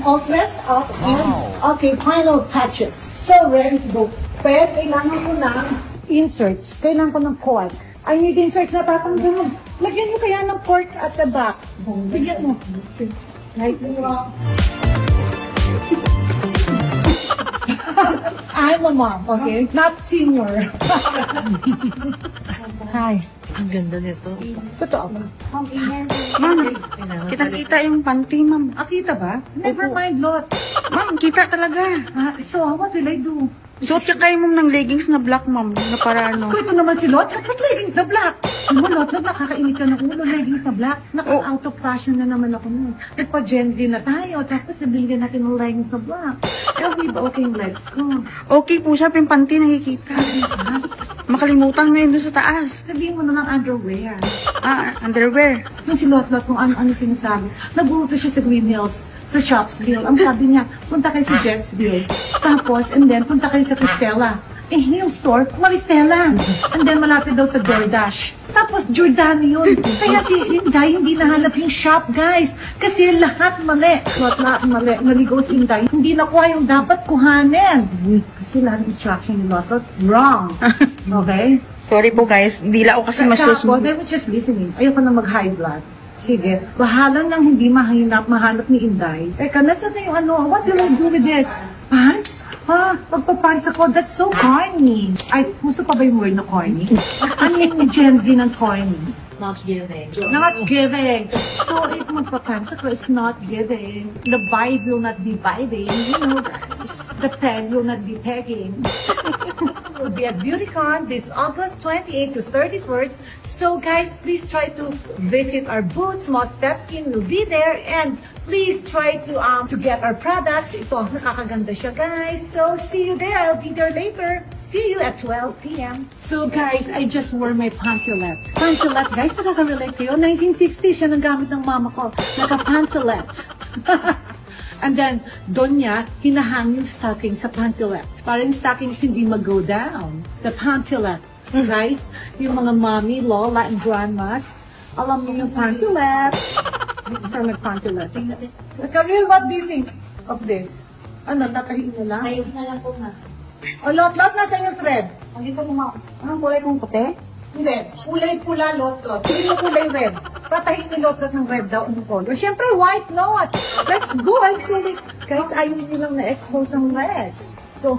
I'm all dressed up. And, okay, final touches. So ready to go. Pero kailangan ko ng inserts. Kailangan ko ng cord. I need inserts na tatanggal. Lagyan mo kaya ng cord at the back. Bigyan mo. Nice and wrong. I'm a mom, okay? Not senior. Hi. Ang ganda nito. Totoo ba? Ma'am, kita-kita yung panty, ma'am. Kita ba? Never mind, Lot. Ma'am, kita talaga. So, what will I do? Suot ka kayo, ma'am, ng leggings na black, ma'am. Na para ano. Ito naman si Lot. Ba't leggings na black? Ano, Lot, nakakainit ka ng ulo. Leggings na black. Naka-out of fashion na naman ako nun. Nagpa-Gen Z na tayo. Tapos nabiligan natin ng leggings na black. Hindi ba okay yung legs ko? Okay po siya, yung panty nakikita. Makalimutan mo yun doon sa taas. Sabihin mo na lang underwear. Underwear. Yung si Lot kung ano sinasabi. Nagbuto siya sa Green Hills, sa Shopsville. Ang sabi niya, punta kayo sa Jetsville. Tapos, and then, punta kayo sa Cristela. Yung store, Maristela. And then, malapit daw sa Jordache. Tapos, Giordani yun. Kaya si Inday, hindi nahanap yung shop, guys. Kasi lahat mali. Lahat mali. Naligaw si Inday. Hindi nakuha yung dapat kuhanin. Kasi lahat instruction ni Lotot, wrong. Okay? Sorry po, guys. Hindi lang ako kasi masusunod. I was just listening. Ayoko na mag-high blood. Sige, bahala nang hindi mahanap ni Inday. Nasaan na yung ano? What will I do with this? Pants? Pagpapants ako, that's so corny. Ay, gusto pa ba yung word na corny? Ano yung Gen Z ng corny? Not giving. Not giving. So, if magpapants ako, it's not giving. The vibe will not be vibing. You know, guys. The pen will not be pegging. We'll be at BeautyCon this August 28 to 31st. So guys, please try to visit our booth. Small Step Skin will be there, and please try to get our products. Ito, nakakaganda siya, guys. So see you there. I'll be there later. See you at 12 p.m. So guys, I just wore my pantolette. Pantolette, guys, nakaka-relate kayo. 1960 siya nang gamit ng mama ko. Naka-pantolette. And then, doon niya, hinahang yung stocking sa pantolette. Para yung stockings hindi mag-go down. The pantolette. Guys, yung mga mommy, lola, and grandmas, alam niyo yung pantolette. From a pantolette. Camille, what do you think of this? Ano, tatahiin mo lang? Ayun na lang po na. O, lot, nasa yung thread? Andito po ma. Anong kulay kong puti? Hindi. Kulay pula, lot. Hindi mo kulay red. Tatahiin ni lot ng red daw ang color. Siyempre, white, not. Let's go. Actually, guys, ayaw nyo lang na-expose ng reds. So,